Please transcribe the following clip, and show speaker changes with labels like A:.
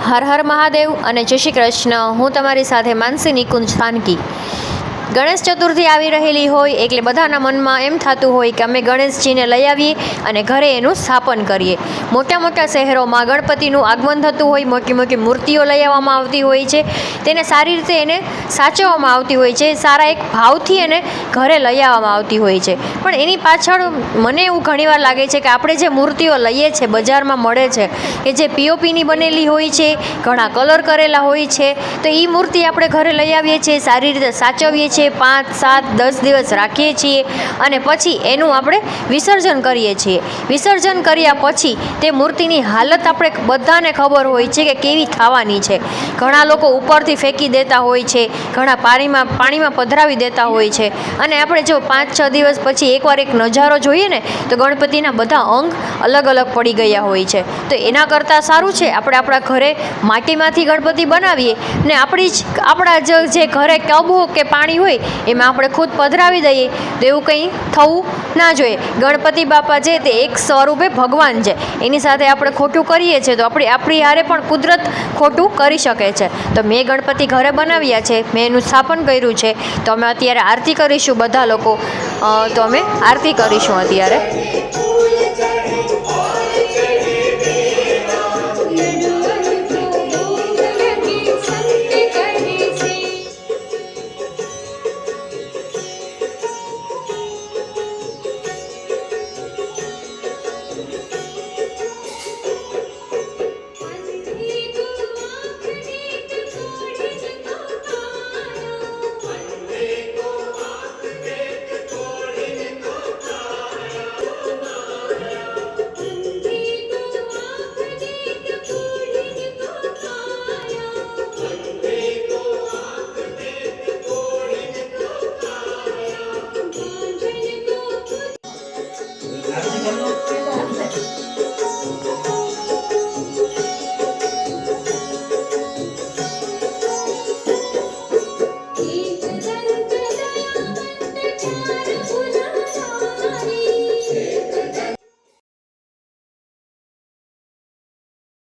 A: હર હર મહાદેવ અને જય શ્રી કૃષ્ણ. હું તમારી સાથે માનસી નિકુંજ સ્થાનકી. ગણેશ ચતુર્થી આવી રહેલી હોય એટલે બધાના મનમાં એમ થતું હોય કે અમે ગણેશજીને લઈ આવીએ અને ઘરે એનું સ્થાપન કરીએ. મોટા મોટા શહેરોમાં ગણપતિનું આગમન થતું હોય, મોટી મોટી મૂર્તિઓ લઈ આવવામાં આવતી હોય છે, તેને સારી રીતે એને સાચવવામાં આવતી હોય છે, સારા એક ભાવથી એને ઘરે લઈ આવવામાં આવતી હોય છે. પણ એની પાછળ મને એવું ઘણીવાર લાગે છે કે આપણે જે મૂર્તિઓ લઈએ છીએ, બજારમાં મળે છે, કે જે પીઓપીની બનેલી હોય છે, ઘણા કલર કરેલા હોય છે, તો એ મૂર્તિ આપણે ઘરે લઈ આવીએ છીએ, સારી રીતે સાચવીએ છીએ, 5, 7, 10 દિવસ રાખીએ છીએ અને પછી એનું આપણે વિસર્જન કરીએ છીએ. વિસર્જન કર્યા પછી તે મૂર્તિની હાલત આપણે બધાને ખબર હોય છે કે કેવી થવાની છે. ઘણા લોકો ઉપરથી ફેંકી દેતા હોય છે, ઘણા પાણીમાં પધરાવી દેતા હોય છે, અને આપણે જો 5-6 દિવસ પછી એકવાર એક નજારો જોઈએ ને તો ગણપતિના બધા અંગ અલગ અલગ પડી ગયા હોય છે. તો એના કરતાં સારું છે આપણે આપણા ઘરે માટીમાંથી ગણપતિ બનાવીએ ને આપણા જે ઘરે ટબ કે પાણી હોય એમાં આપણે ખુદ પધરાવી દઈએ. તો એવું કંઈ થવું ના જોઈએ. ગણપતિ બાપા છે તે એક સ્વરૂપે ભગવાન છે, એની સાથે આપણે ખોટું કરીએ છીએ તો આપણી હારે પણ કુદરત ખોટું કરી શકે છે. તો મેં ગણપતિ ઘરે બનાવ્યા છે, મેં એનું સ્થાપન કર્યું છે. તો અમે અત્યારે આરતી કરીશું બધા લોકો. તો અમે આરતી કરીશું અત્યારે.